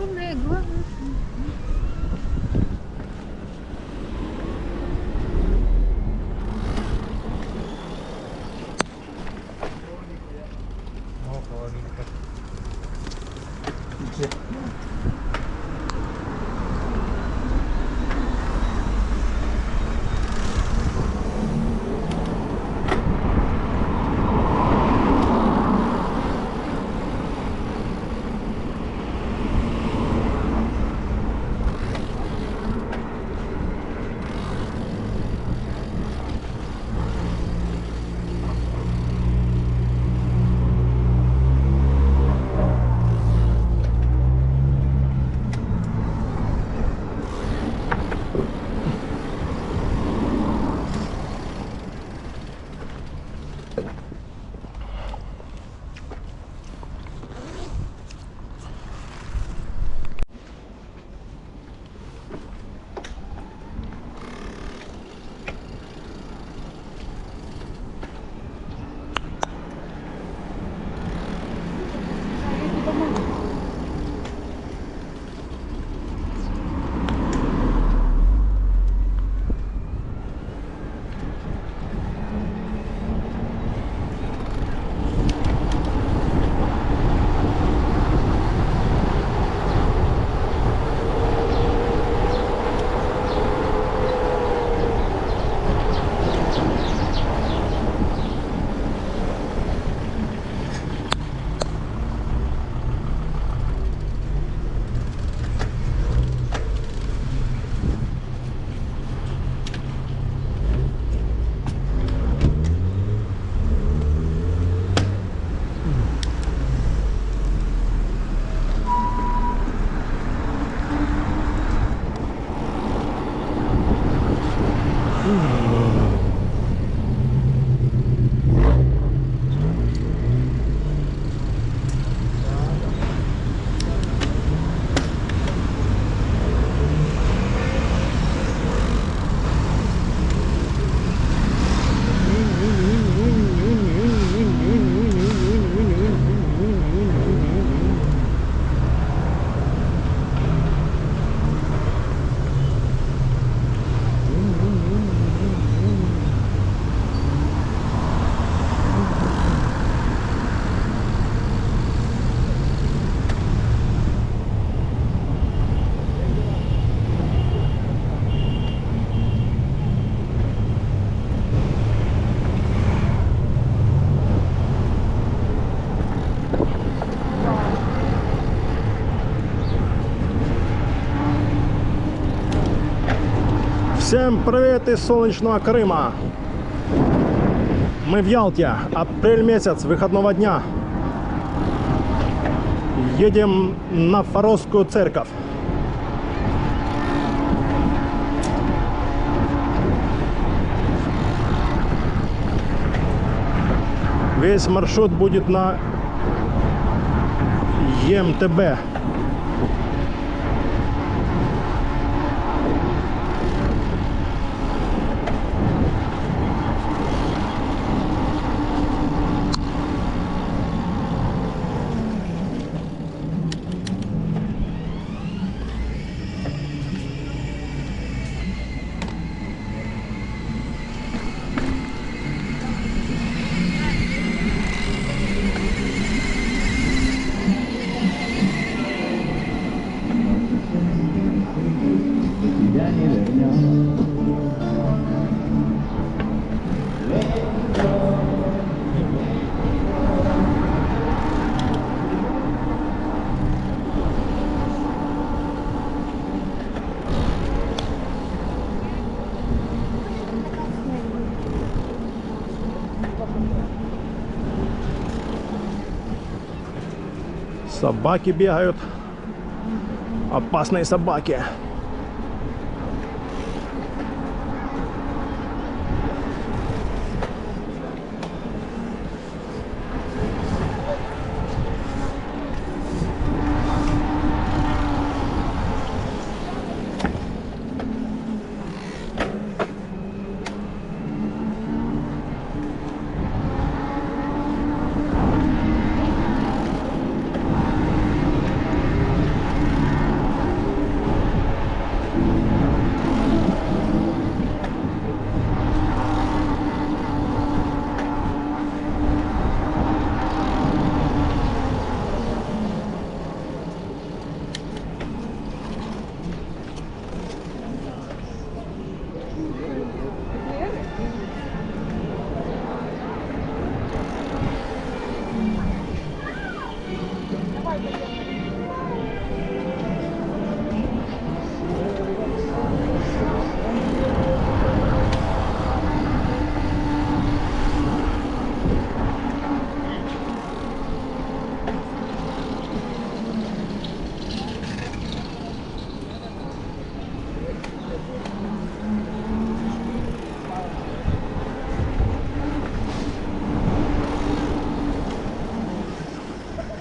Огромные глаза. Всем привет из солнечного Крыма. Мы в Ялте, апрель месяц, выходного дня. Едем на Фаровскую церковь. Весь маршрут будет на ЕМТБ. Собаки бегают. Опасные собаки.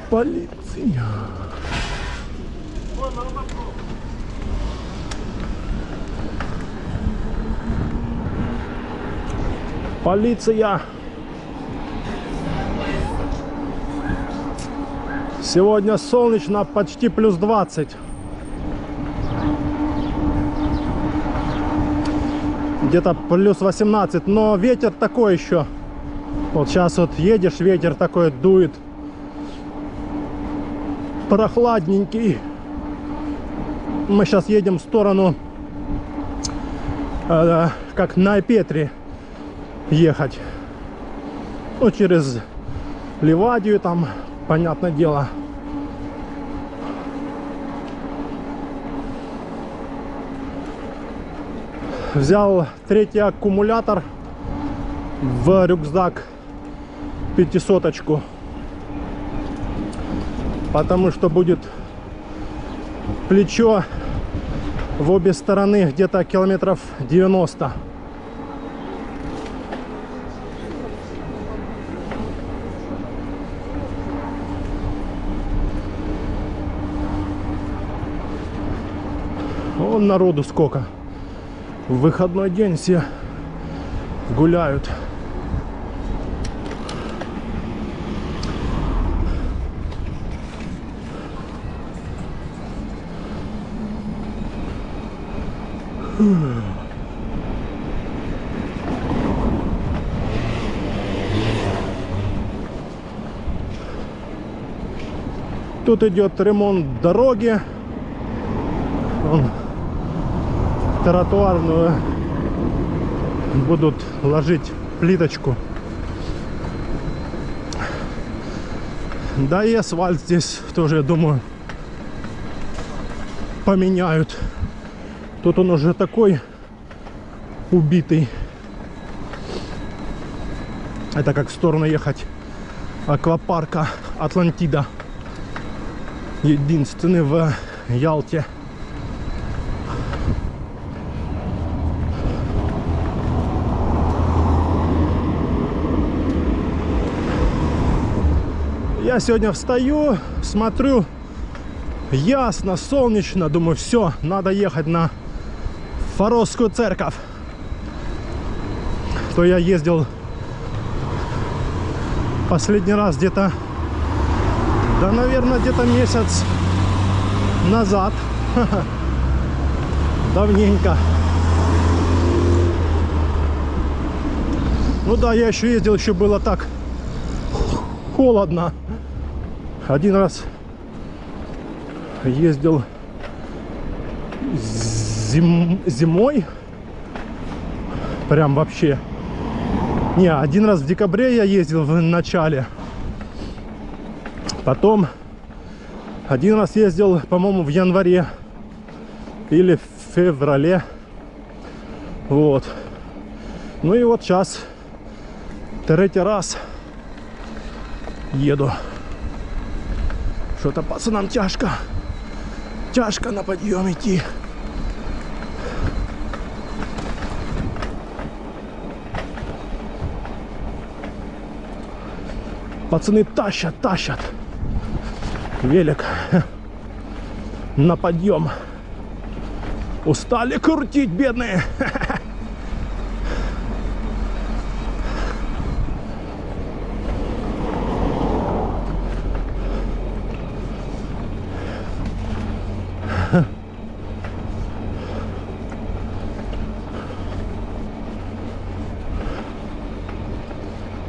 Полиция. Полиция. Сегодня солнечно, почти плюс 20. Где-то плюс 18, но ветер такой еще. Вот сейчас вот едешь, ветер такой дует. Прохладненький. Мы сейчас едем в сторону, как на Петре ехать. Ну, через Ливадию там, понятное дело. Взял третий аккумулятор в рюкзак, 500-очку. Потому что будет плечо в обе стороны где-то километров 90. Вон народу сколько. В выходной день все гуляют. Тут идет ремонт дороги. Вон, тротуарную будут ложить плиточку. Да и асфальт здесь тоже, я думаю, поменяют. Тут он уже такой убитый. Это как в сторону ехать аквапарка Атлантида. Единственный в Ялте. Я сегодня встаю, смотрю, ясно, солнечно, думаю, все, надо ехать на Форосскую церковь. То я ездил последний раз где-то, да, наверное, где-то месяц назад. Давненько. Ну да, я еще ездил, еще было так холодно. Один раз ездил зимой. Прям вообще. Не, один раз в декабре я ездил в начале. Потом один раз ездил, по-моему, в январе или в феврале. Вот. Ну и вот сейчас третий раз еду. Что-то пацанам тяжко. Тяжко на подъем идти. Пацаны тащат велик на подъем. Устали крутить, бедные.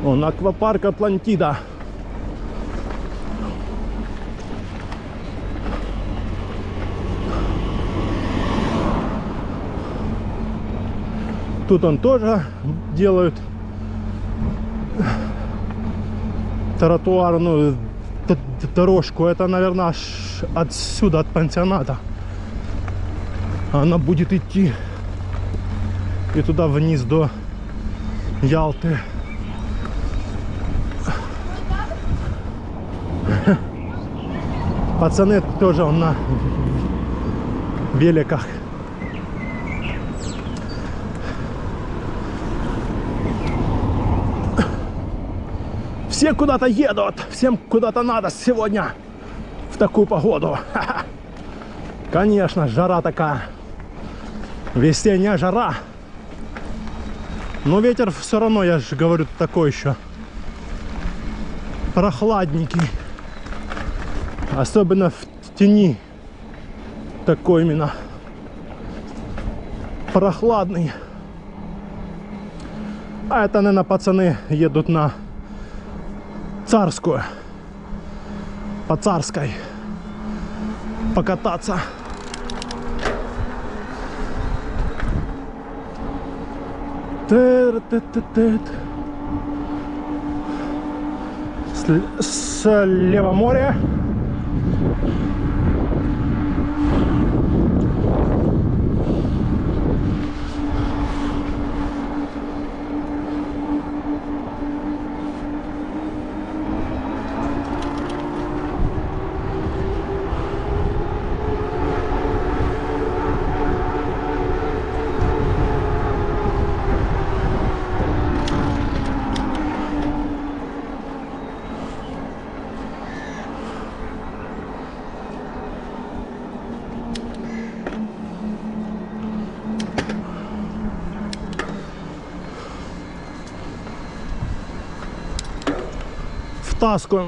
Он аквапарк Атлантида. Тут он тоже делают тротуарную дорожку. Это, наверное, аж отсюда, от пансионата. Она будет идти и туда вниз до Ялты. Пацаны тоже на великах. Все куда-то едут, всем куда-то надо сегодня в такую погоду. Конечно, жара такая, весенняя жара. Но ветер все равно, я же говорю, такой еще прохладненький. Особенно в тени. Такой именно прохладный. А это, наверное, пацаны едут на Царскую. По Царской. Покататься. Слева море.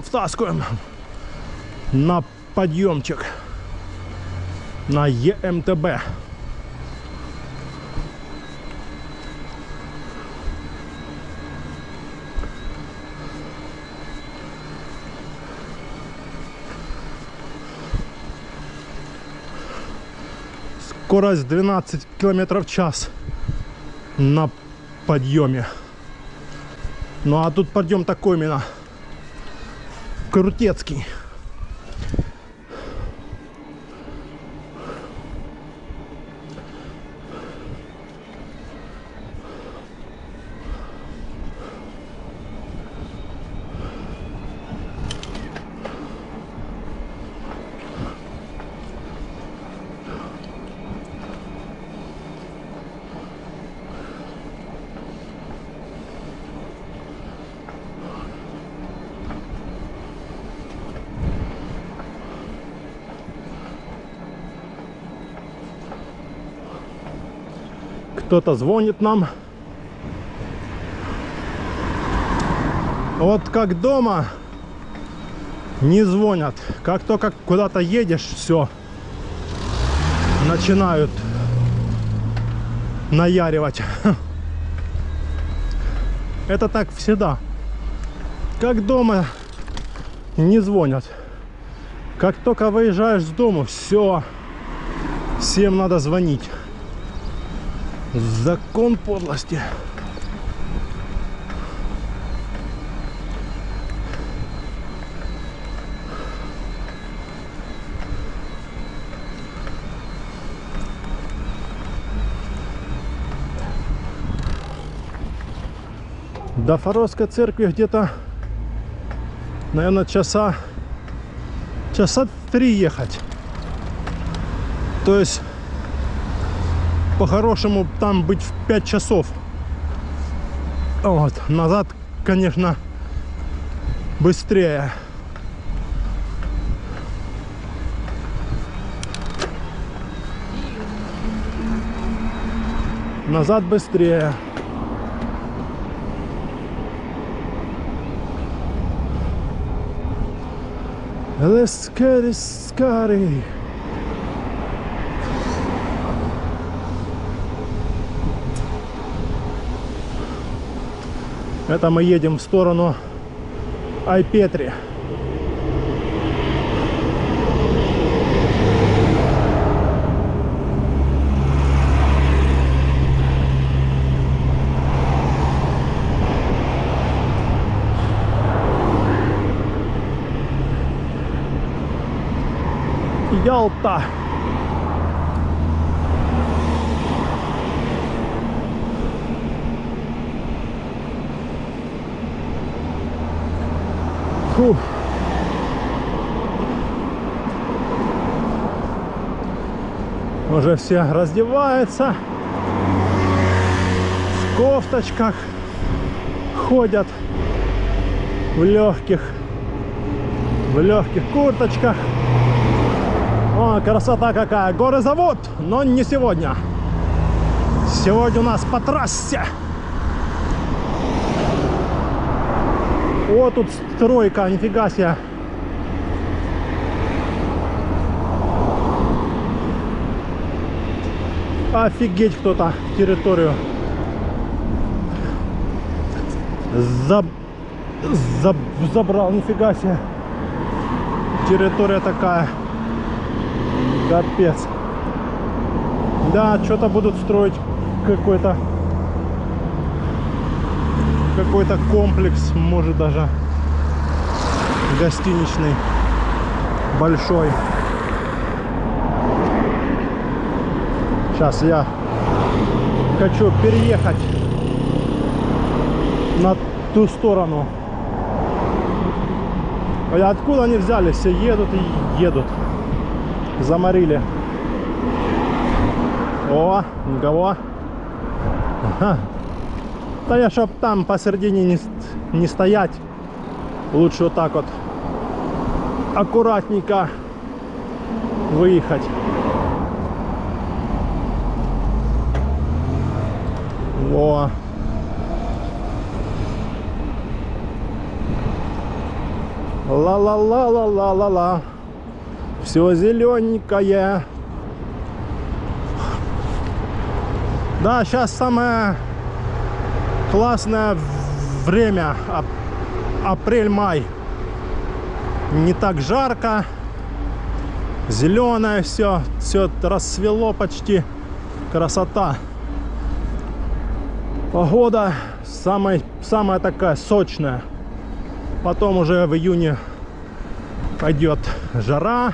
Втаскиваем на подъемчик на ЕМТБ. Скорость 12 км в час на подъеме. Ну а тут подъем такой именно крутецкий. Кто-то звонит нам. Вот как дома не звонят. Как только куда-то едешь, все, начинают наяривать. Это так всегда. Как дома не звонят. Как только выезжаешь с дому, все, всем надо звонить. Закон подлости. До Фаровской церкви где-то, наверное, часа 3 ехать. То есть по-хорошему там быть в 5 часов. Вот. Назад, конечно, быстрее. Назад быстрее. Let's get it started. Это мы едем в сторону Айпетри. Ялта. Фух. Уже все раздеваются, в кофточках ходят, в легких курточках. О, красота какая! Горы зовут, но не сегодня. Сегодня у нас по трассе. О, тут стройка, нифига себе. Офигеть, кто-то территорию забрал, нифига себе. Территория такая. Капец. Да, что-то будут строить какой-то комплекс, может даже гостиничный, большой. Сейчас я хочу переехать на ту сторону. А откуда они взялись? Все едут и едут. Заморили. О, никого. Ага. Да я, чтоб там посередине не стоять, лучше вот так вот аккуратненько выехать. Во. Ла-ла-ла-ла-ла-ла-ла. Все зелененькое. Да, сейчас самое классное время. Апрель-май. Не так жарко. Зеленое все. Все расцвело почти. Красота. Погода самая такая сочная. Потом уже в июне пойдет жара.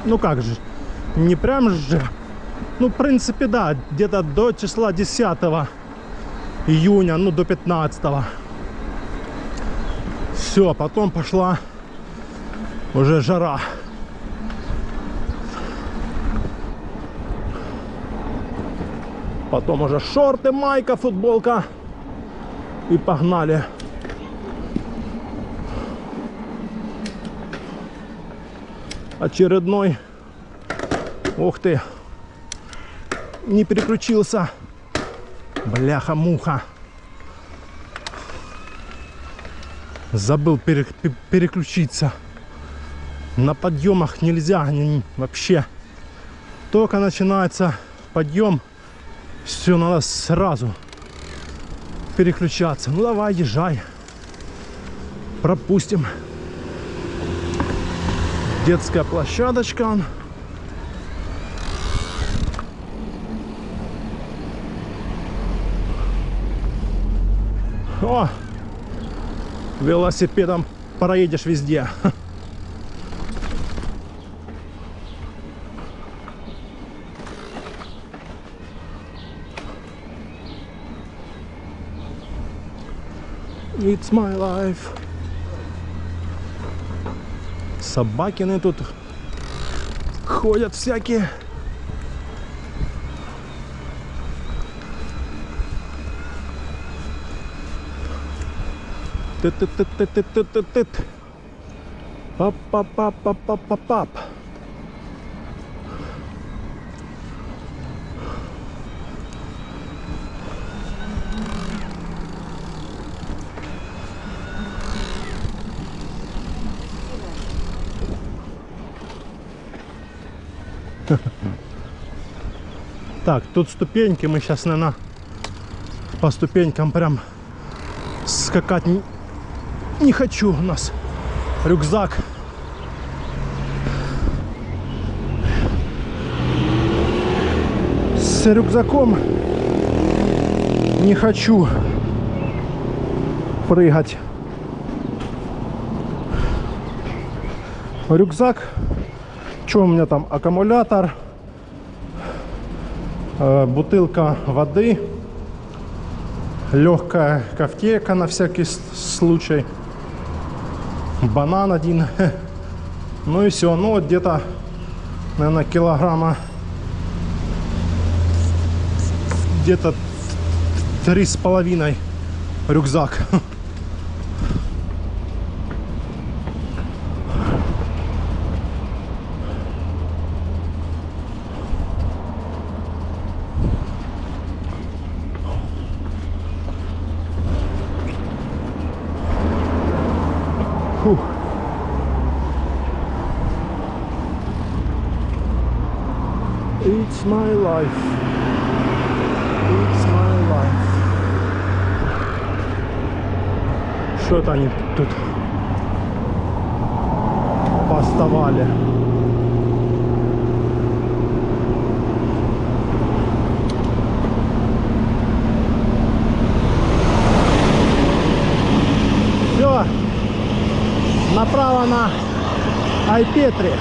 Ну как же, не прям же. Ну, в принципе, да, где-то до числа 10 июня, ну, до 15. Все, потом пошла уже жара. Потом уже шорты, майка, футболка. И погнали. Очередной. Ух ты. Не переключился. Бляха-муха. Забыл переключиться. На подъемах нельзя вообще. Только начинается подъем, все надо сразу переключаться. Ну давай, езжай. Пропустим. Детская площадочка. О! Велосипедом проедешь везде. It's my life. Собакины тут ходят всякие. Ты-ты-ты-ты-ты-ты-ты-ты. Пап-пап-пап-пап-пап-пап. Так, тут ступеньки, мы сейчас, наверное, по ступенькам прям скакать не хочу. У нас рюкзак. С рюкзаком не хочу прыгать. рюкзак. Что у меня там? Аккумулятор, бутылка воды, легкая кофтейка на всякий случай, банан один, ну и все. Ну вот где-то, наверное, килограмма где-то 3,5 рюкзак. Фух. It's my life. It's my life. Что это они тут поставали? Все. Направо на Айпетри.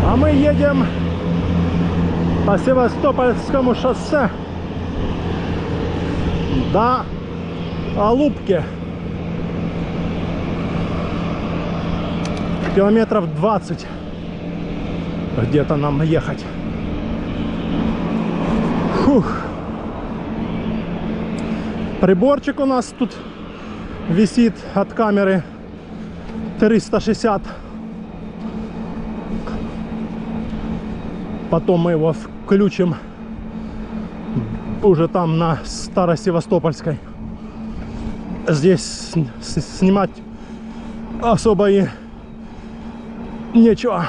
А мы едем по Севастопольскому шоссе до Алупки. Километров 20 где-то нам ехать. Фух. Приборчик у нас тут висит от камеры 360. Потом мы его включим уже там на Старосевастопольской. Здесь снимать особо и нечего.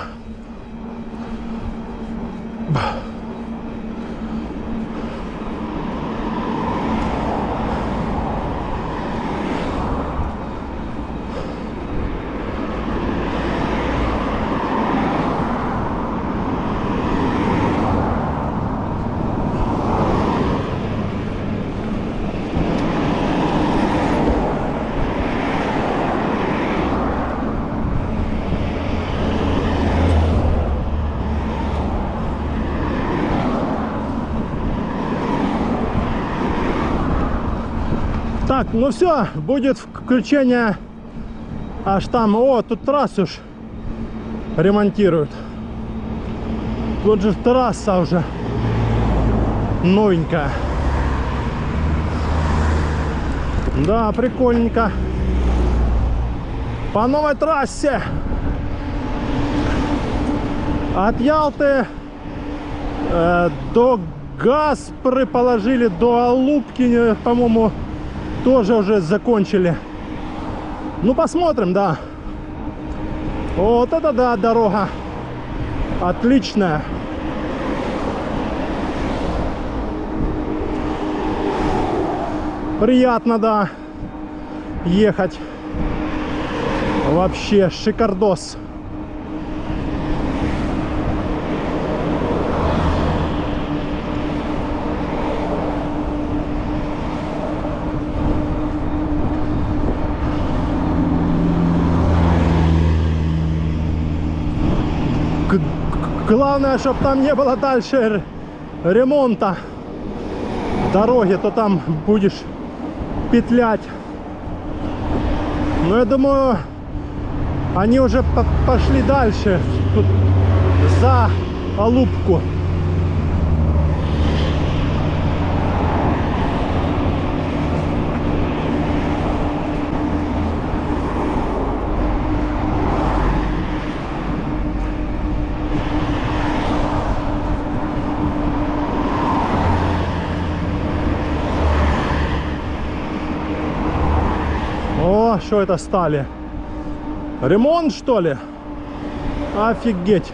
Так, ну все, будет включение аж там. О, тут трассу ж ремонтируют. Тут же трасса уже новенькая. Да, прикольненько. По новой трассе от Ялты до Гаспры положили, до Алупки, по-моему, тоже уже закончили. Ну, посмотрим, да. Вот это да, дорога отличная. Приятно, да, ехать. Вообще шикардос. Главное, чтобы там не было дальше ремонта дороги, то там будешь петлять. Но я думаю, они уже пошли дальше, тут за Алупку. О, что это стали? Ремонт, что ли? Офигеть.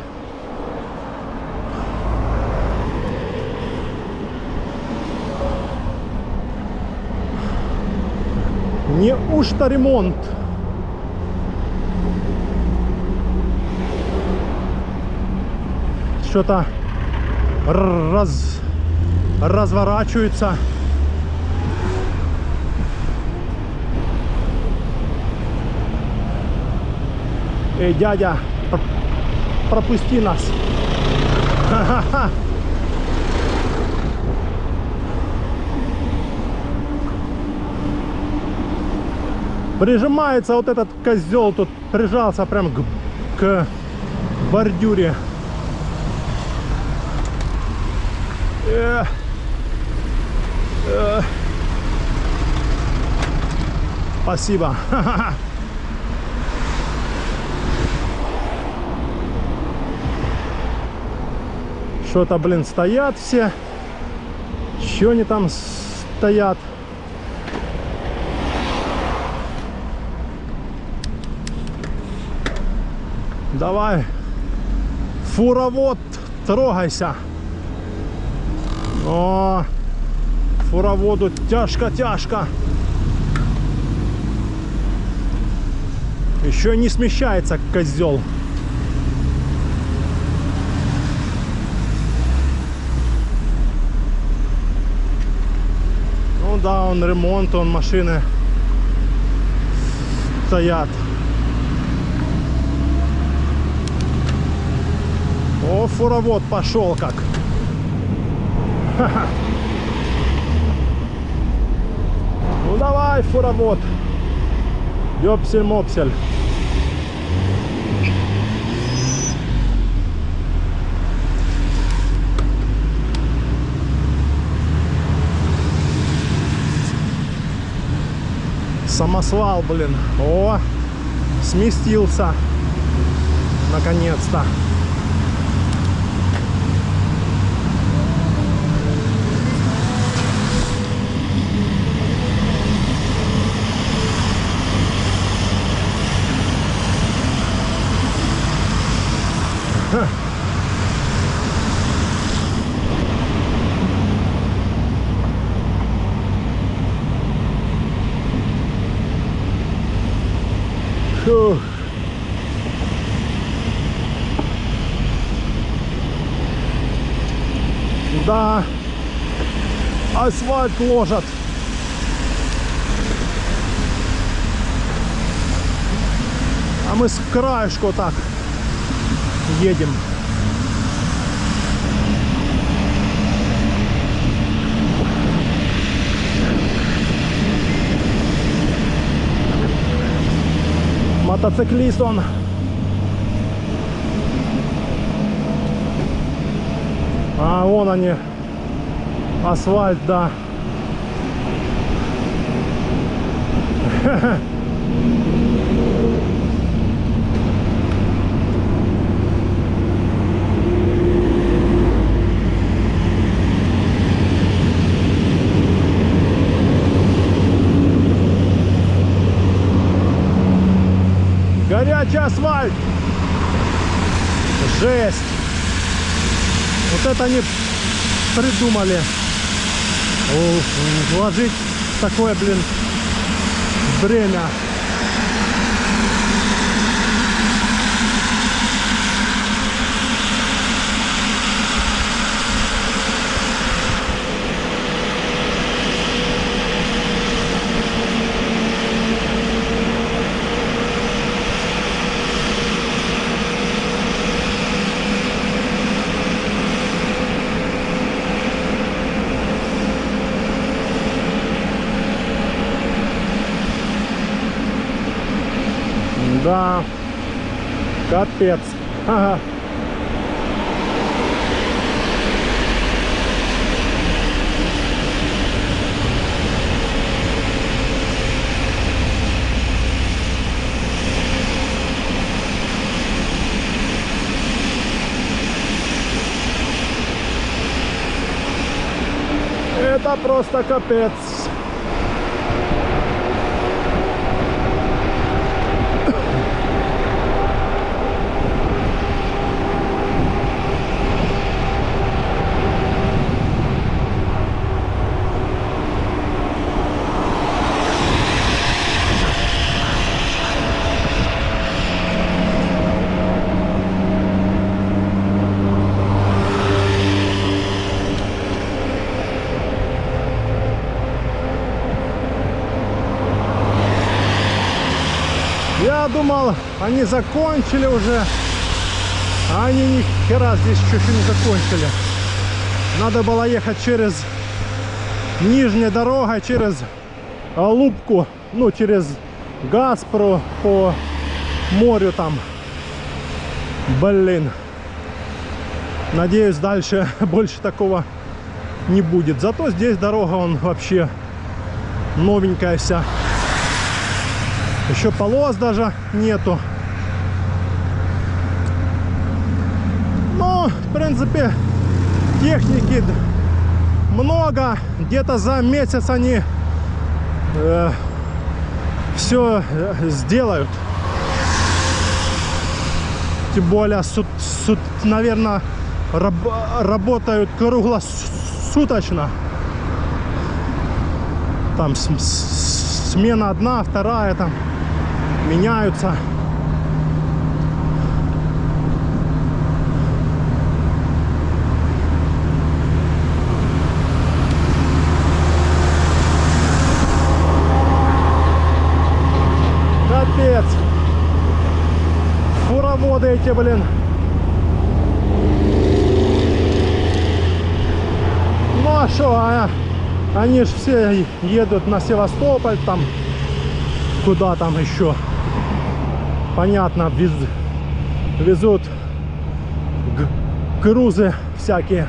Неужто ремонт? Что-то разворачивается. Эй, дядя, пропусти нас. Ха-ха-ха. Прижимается вот этот козел, тут прижался прям к бордюре. Спасибо. Что-то, блин, стоят все. Чё они там стоят? Давай, фуровод, трогайся. О, фуроводу тяжко-тяжко. Еще не смещается козел. Ну да, он ремонт, он машины стоят. О, фуровод пошел как. Ха-ха. Ну давай, фуровод. Ёпсель-мопсель. Самосвал, блин. О, сместился. Наконец-то. Фух. Да, асфальт ложат. А мы с краешку так едем. Мотоциклист он. А вон они, асфальт, да. Горячий асфальт. Жесть. Вот это они придумали. Вложить такое, блин, бремя. Да, капец. Ага. Это просто капец. Я думал, они закончили уже. А они ни хера здесь чуть не закончили. Надо было ехать через нижняя дорога, через Лубку, ну через Гаспру по морю там. Блин. Надеюсь, дальше больше такого не будет. Зато здесь дорога, он вообще новенькая вся. Еще полос даже нету. Ну, в принципе, техники много. Где-то за месяц они все сделают. Тем более, наверное, работают круглосуточно. Там смена одна, вторая там меняются. Капец. Фуроводы эти, блин. Ну а что, они же все едут на Севастополь, там, куда там еще. Понятно, везут грузы всякие.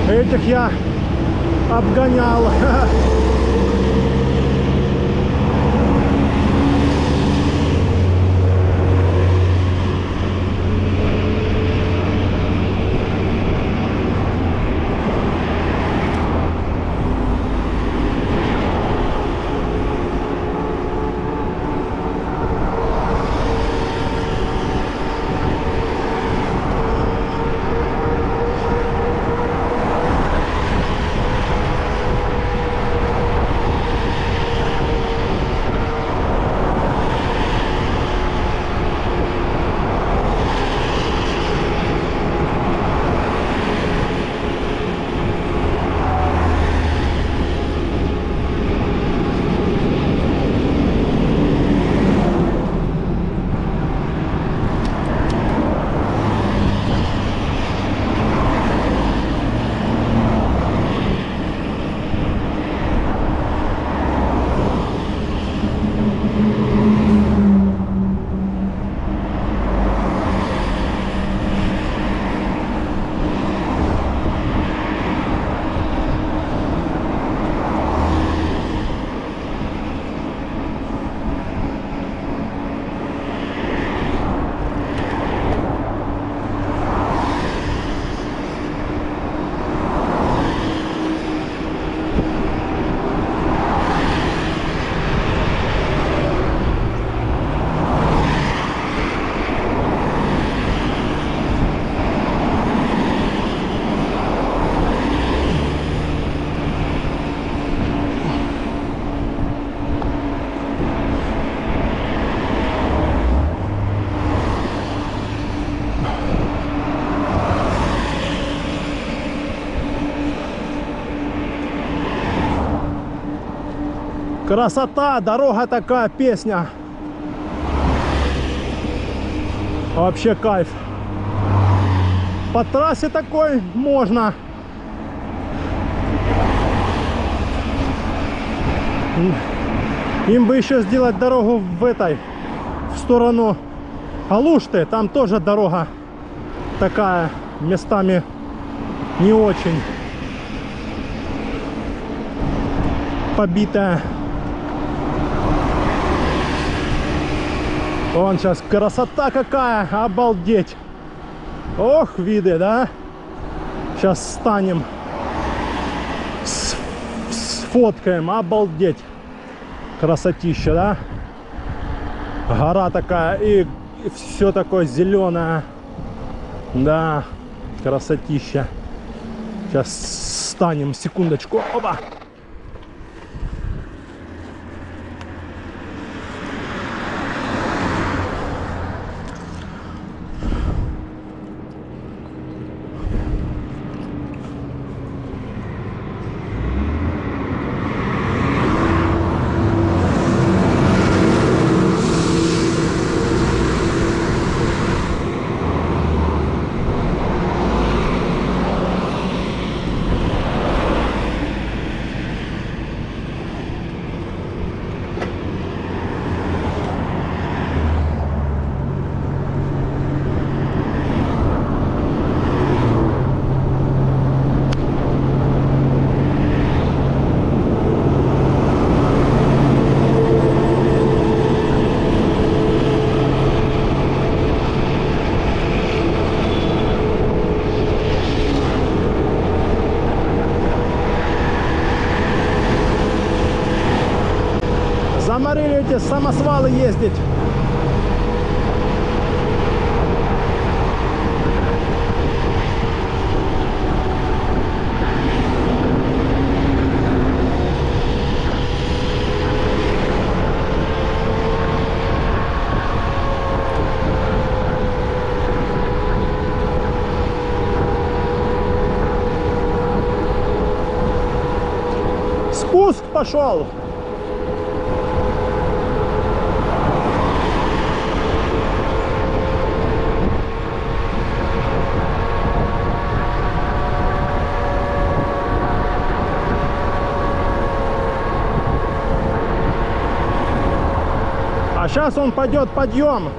Этих я обгонял. Красота, дорога такая, песня. Вообще кайф. По трассе такой можно. Им бы еще сделать дорогу в этой, в сторону Алушты. Там тоже дорога такая, местами не очень побитая. Вон сейчас красота какая, обалдеть. Ох, виды, да? Сейчас встанем, сфоткаем, обалдеть. Красотища, да? Гора такая, и все такое зеленое. Да, красотища. Сейчас встанем, секундочку. Опа! Заморили эти самосвалы ездить. Спуск пошел. А сейчас он пойдет подъем.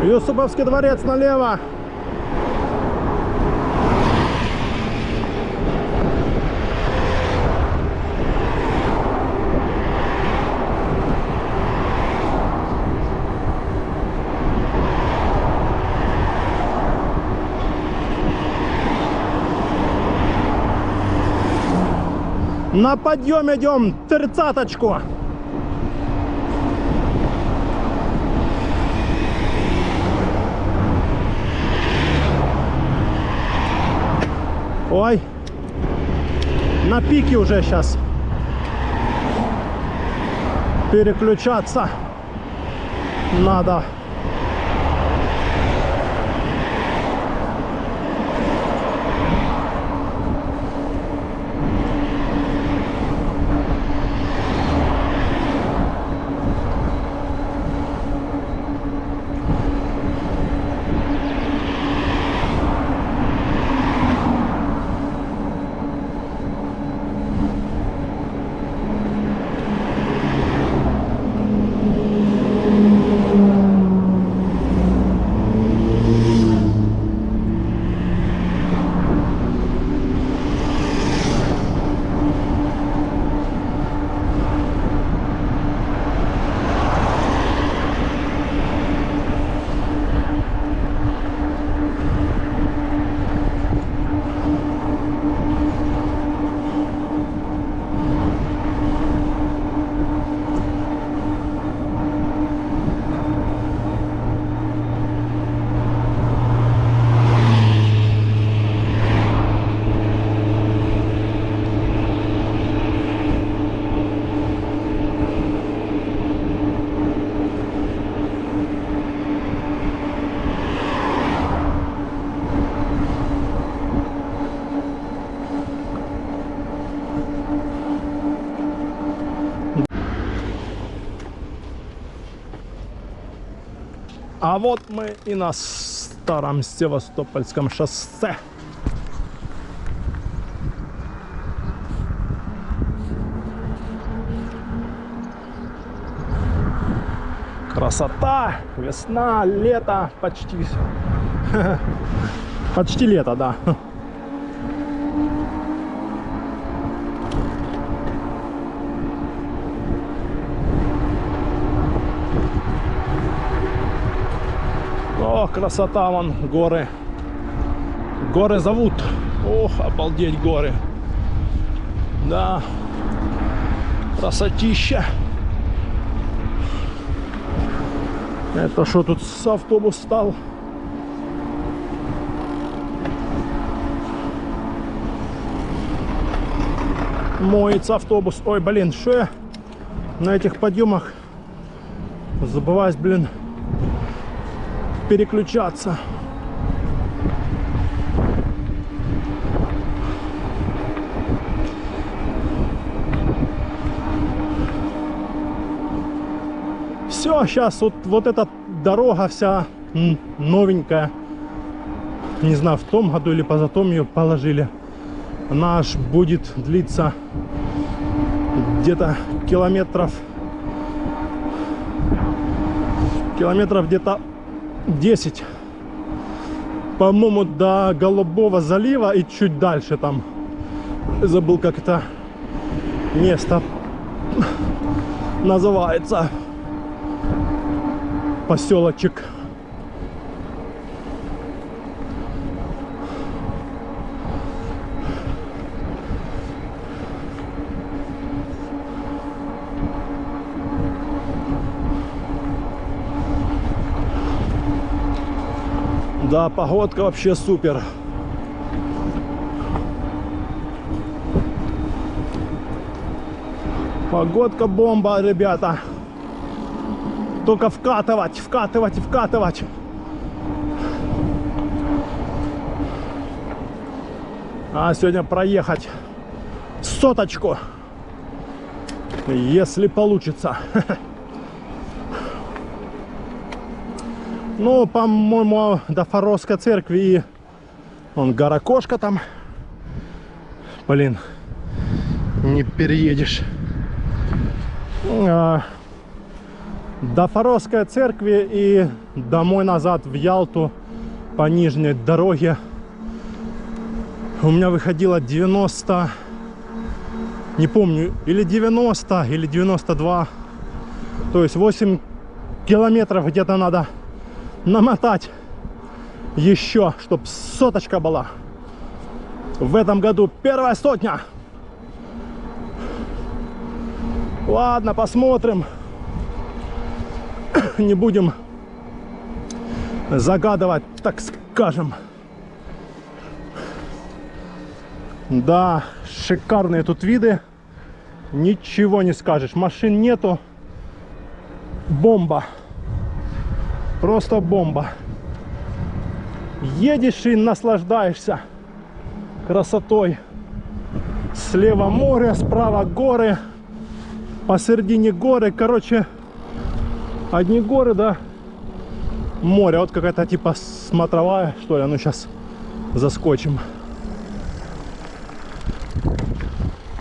Юсуповский дворец налево. На подъем идем, 30-очку. Ой, на пике уже сейчас переключаться надо. А вот мы и на старом Севастопольском шоссе. Красота, весна, лето, почти. Почти лето, да. О, красота, вон горы. Горы зовут. Ох, обалдеть горы. Да. Красотища. Это что тут с автобус стал? Моется автобус. Ой, блин, что я на этих подъемах забываюсь, блин, переключаться. Все, сейчас вот эта дорога вся новенькая. Не знаю, в том году или позатом ее положили. Она аж будет длиться где-то километров где-то 10. По-моему, до Голубого залива и чуть дальше там. Забыл, как это место называется. Поселочек. Да, погодка вообще супер. Погодка бомба, ребята. Только вкатывать, вкатывать и вкатывать. А сегодня проехать соточку, если получится. Ну, по-моему, до Фаровской церкви и вон гора Кошка там. Блин, не переедешь. До Фаровской церкви и домой назад в Ялту по нижней дороге у меня выходило 90, не помню, или 90, или 92. То есть 8 километров где-то надо намотать еще, чтобы соточка была. В этом году первая сотня. Ладно, посмотрим. Не будем загадывать, так скажем. Да, шикарные тут виды. Ничего не скажешь. Машин нету. Бомба. Просто бомба. Едешь и наслаждаешься красотой. Слева море, справа горы. Посередине горы. Короче, одни горы, да, море. Вот какая-то типа смотровая, что ли. Ну, сейчас заскочим.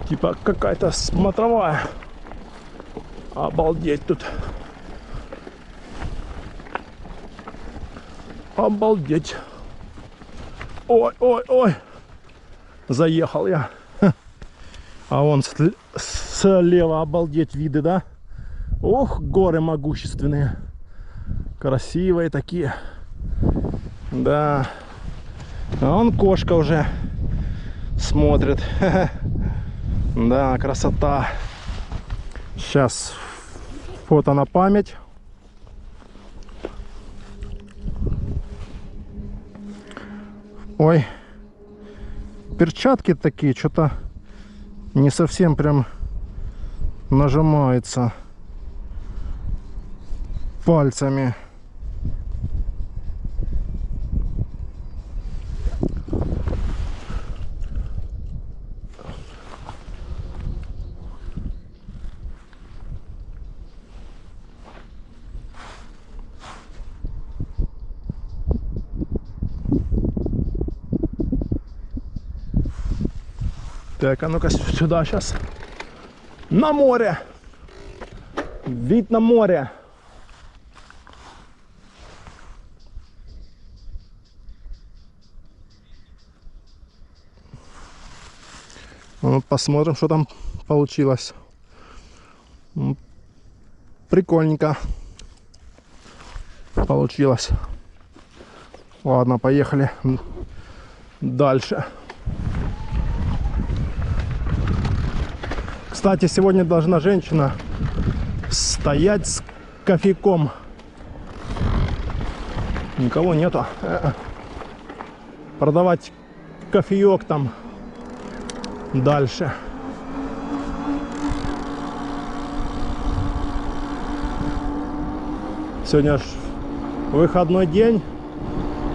Типа какая-то смотровая. Обалдеть тут. Обалдеть. Ой, ой, ой. Заехал я. А вон слева обалдеть виды, да? Ох, горы могущественные. Красивые такие. Да. А вон Кошка уже смотрит. Да, красота. Сейчас фото на память. Ой, перчатки такие, что-то не совсем прям нажимается пальцами. Так, а ну-ка сюда сейчас. На море. Вид на море. Ну, посмотрим, что там получилось. Прикольненько получилось. Ладно, поехали дальше. Кстати, сегодня должна женщина стоять с кофейком. Никого нету. Продавать кофеек там дальше. Сегодня ж выходной день.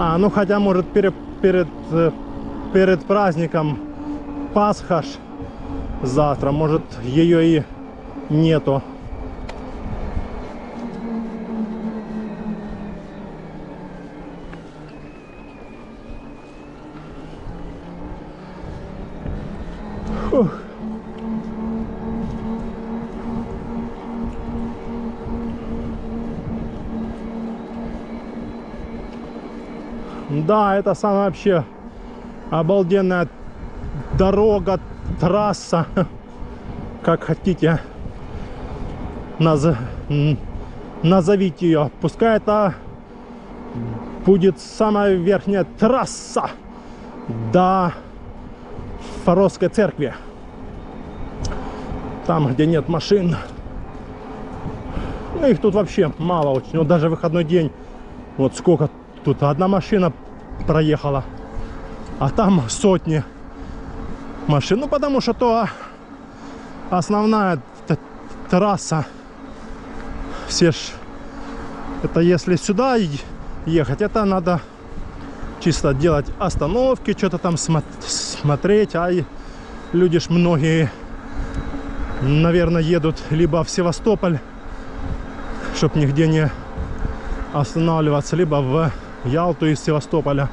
Ну хотя может перед праздником Пасха ж завтра, может ее и нету. Фух. Да, это самая вообще обалденная дорога, трасса, как хотите назовите ее. Пускай это будет самая верхняя трасса до Фаровской церкви, там где нет машин. Ну, их тут вообще мало очень. Вот даже выходной день, вот сколько тут одна машина проехала, а там сотни машин. Ну потому что то основная трасса. Все ж это если сюда ехать, это надо чисто делать остановки, что-то там смотреть. А люди ж многие, наверное, едут либо в Севастополь, чтоб нигде не останавливаться, либо в Ялту из Севастополя.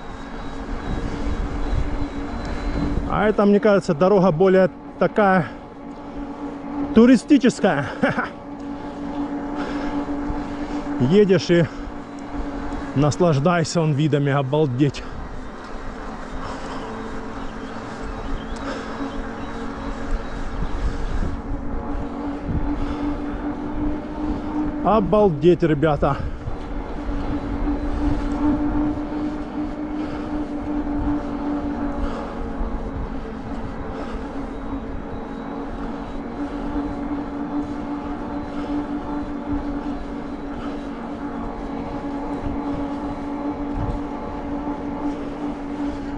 А это, мне кажется, дорога более такая туристическая. Едешь и наслаждайся он видами, обалдеть. Обалдеть, ребята.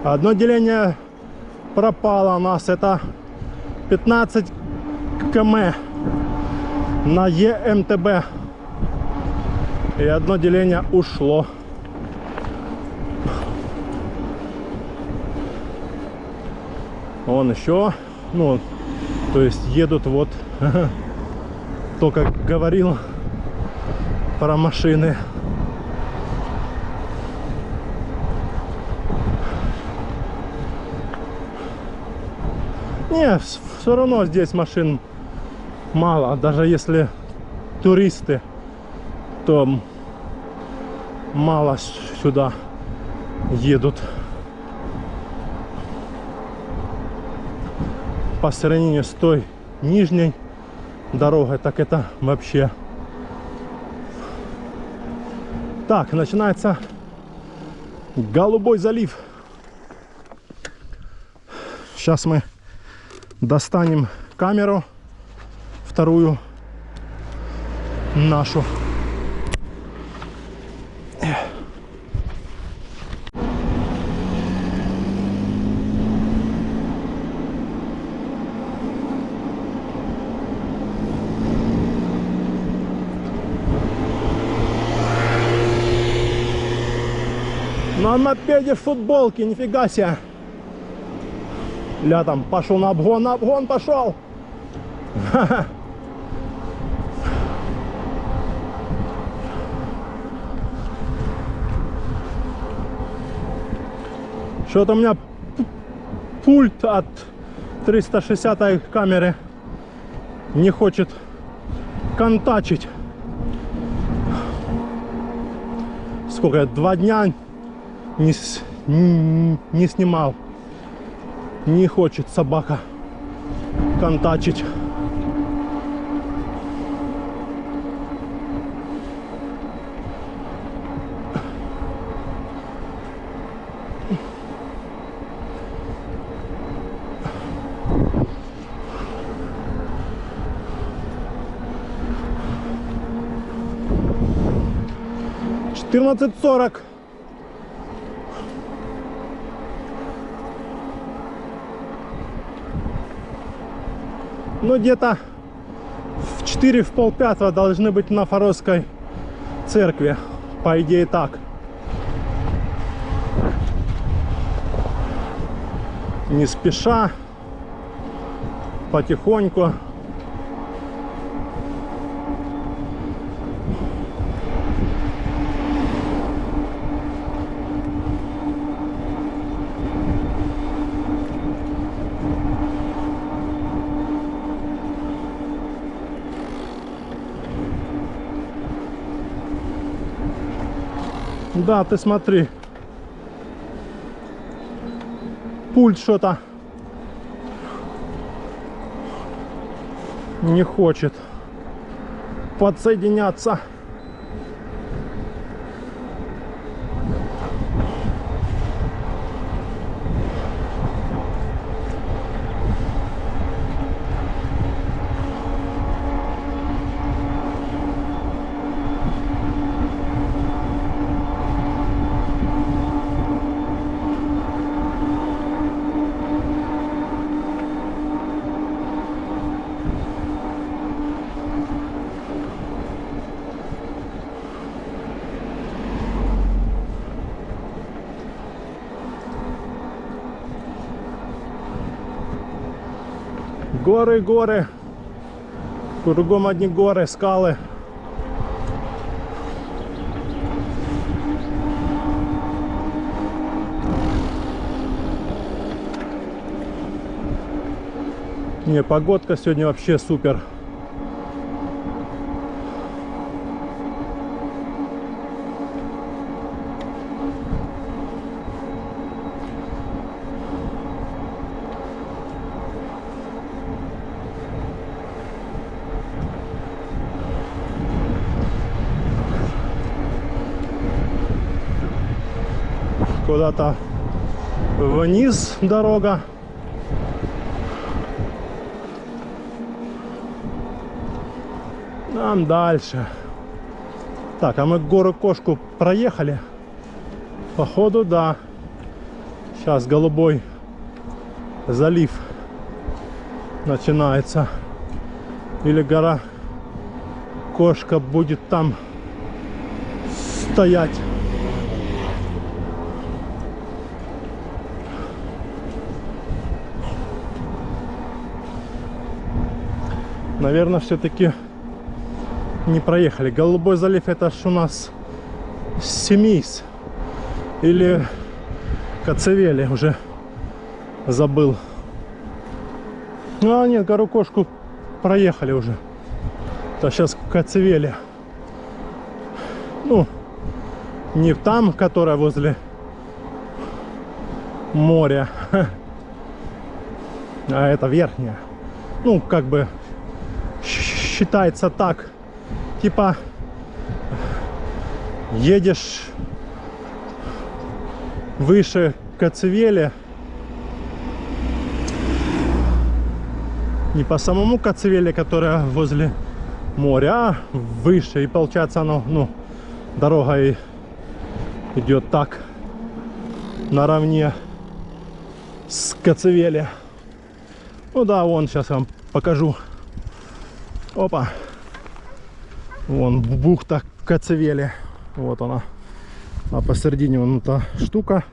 Одно деление пропало у нас, это 15 км на ЕМТБ. И одно деление ушло. Вон еще, ну, то есть едут вот, только говорил про машины. Не, все равно здесь машин мало. Даже если туристы, то мало сюда едут. По сравнению с той нижней дорогой, так это вообще. Так, начинается Голубой залив. Сейчас мы достанем камеру вторую нашу. На мопеде в футболке, нифига себе. Ля там пошел на обгон пошел. Что-то у меня пульт от 360 камеры не хочет контачить. Сколько я 2 дня не снимал. Не хочет собака контачить. $14.40. Ну, где-то в 4, в полпятого должны быть на Форосской церкви. По идее, так. Не спеша, потихоньку. Да, ты смотри. Пульт что-то не хочет подсоединяться. Горы, горы. Кругом одни горы, скалы. Не, погодка сегодня вообще супер. Куда-то вниз дорога. Нам дальше. Так, а мы гору Кошку проехали. Походу, да. Сейчас Голубой залив начинается. Или гора Кошка будет там стоять. Наверное, все-таки не проехали. Голубой залив — это ж у нас Семейс или Коцевели, уже забыл. А нет, гору Кошку проехали уже. То сейчас Коцевели. Ну, не там, которая возле моря, а это верхняя. Ну, как бы считается так, типа едешь выше Коцевели, не по самому Коцевели, которая возле моря, а выше, и получается оно, ну, дорога и идет так наравне с Коцевели. Ну да, вон сейчас вам покажу. Опа, вон бухта Коцевели, вот она, а посередине вон та штука,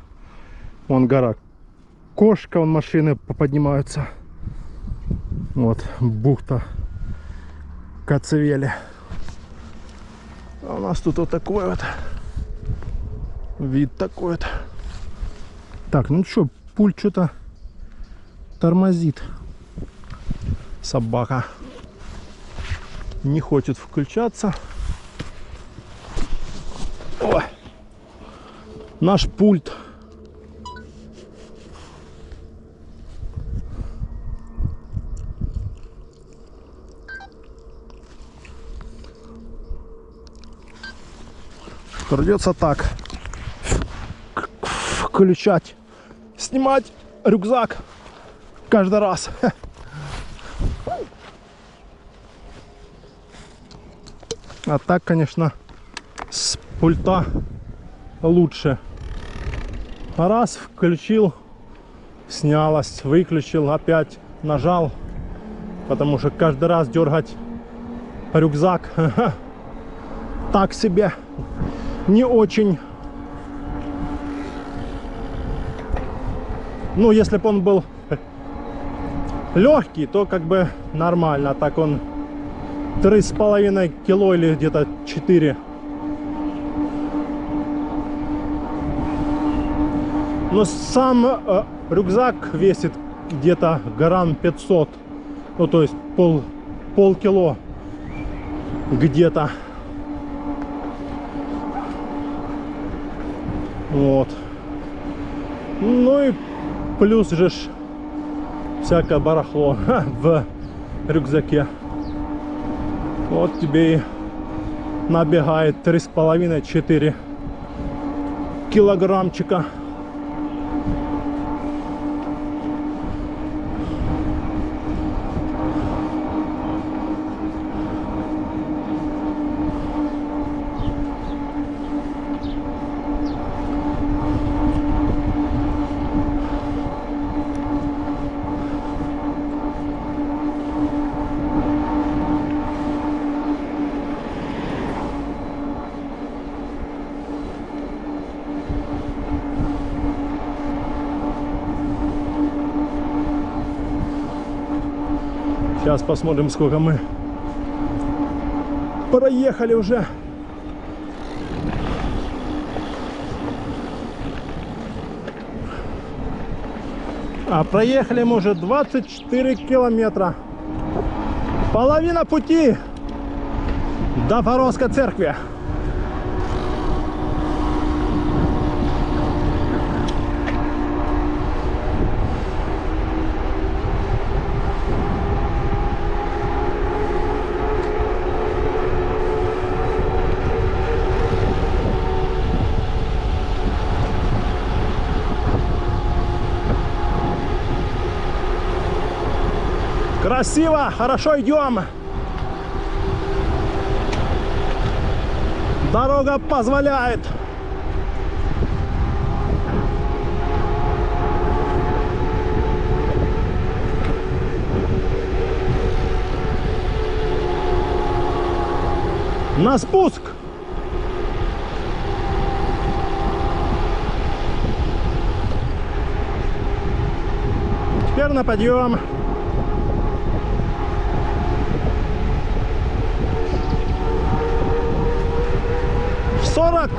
вон гора Кошка, вон машины поднимаются, вот бухта Коцевели. А у нас тут вот такой вот вид такой вот. Так, ну что, пульт что-то тормозит. Собака не хочет включаться. Ой. Наш пульт. Придется так включать, снимать рюкзак каждый раз. А так, конечно, с пульта лучше. Раз включил, снялось, выключил, опять нажал, потому что каждый раз дергать рюкзак так себе, не очень. Ну, если бы он был легкий, то как бы нормально. А так он 3,5 кило или где-то 4. Но сам рюкзак весит где-то грамм 500. Ну, то есть полкило где-то. Вот. Ну и плюс же всякое барахло в рюкзаке. Вот тебе и набегает 3,5-4 килограммчика. Сейчас посмотрим, сколько мы проехали уже. А проехали мы уже 24 километра. Половина пути до Боровской церкви. Красиво, хорошо идем. Дорога позволяет. На спуск. Теперь на подъем. Сорок.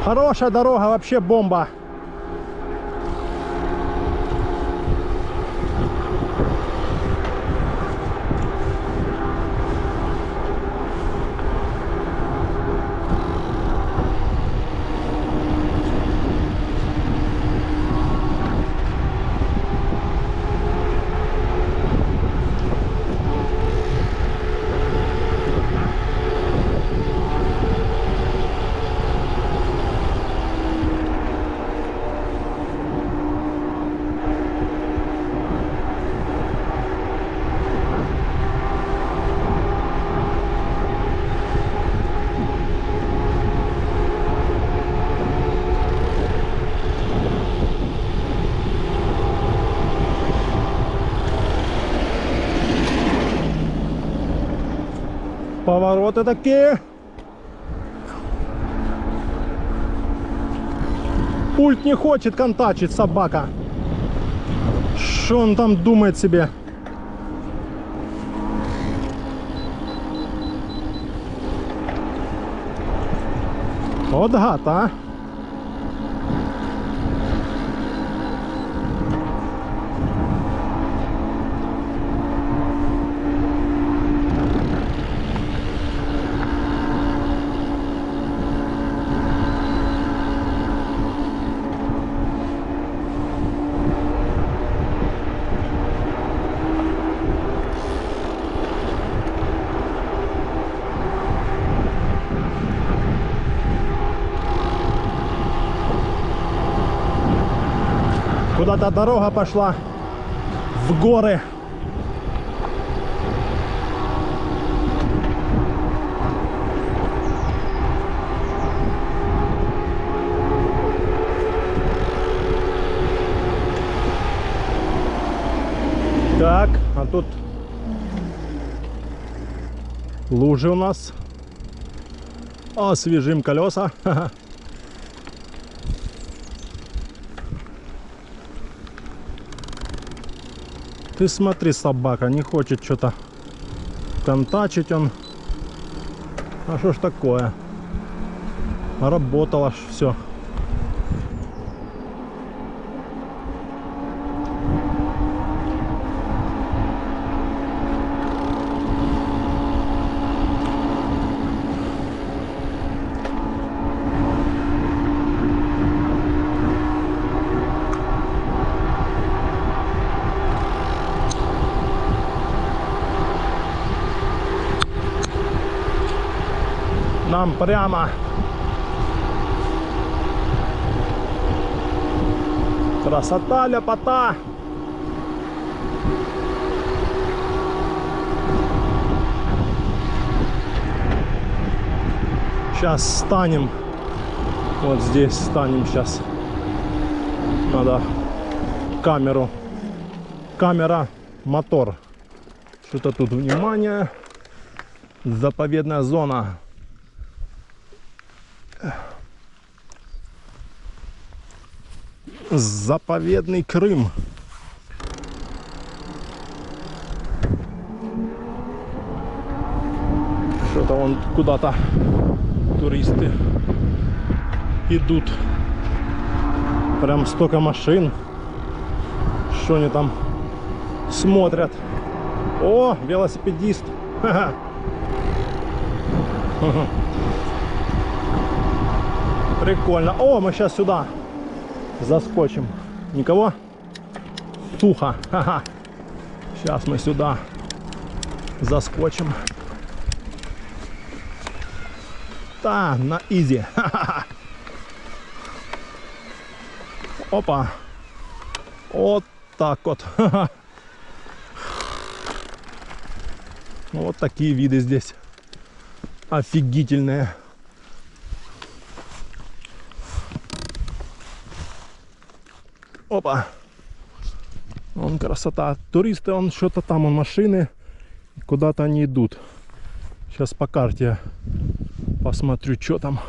Хорошая дорога, вообще бомба. Повороты такие. Пульт не хочет контачить, собака. Что он там думает себе? Вот гад, а. Куда-то дорога пошла в горы. Так, а тут лужи у нас. Освежим колеса. Ты смотри, собака, не хочет что-то контачить он. А что ж такое? Работало ж все. Нам прямо. Красота, ляпота. Сейчас станем. Вот здесь станем сейчас. Надо камеру. Камера, мотор. Что-то тут, внимание. Заповедная зона. Заповедный Крым. Что-то вон куда-то туристы идут. Прям столько машин. Что они там смотрят? О, велосипедист. Ха-ха. Прикольно. О, мы сейчас сюда заскочим. Никого? Сухо. Ха-ха. Сейчас мы сюда заскочим. Да, на изи. Ха-ха. Опа. Вот так вот. Ха-ха. Вот такие виды здесь. Офигительные. Опа. Вон красота. Туристы, он что-то там, он машины. Куда-то они идут. Сейчас по карте посмотрю, что там.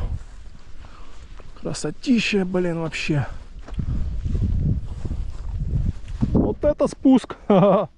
Красотища, блин, вообще. Вот это спуск. Ха-ха.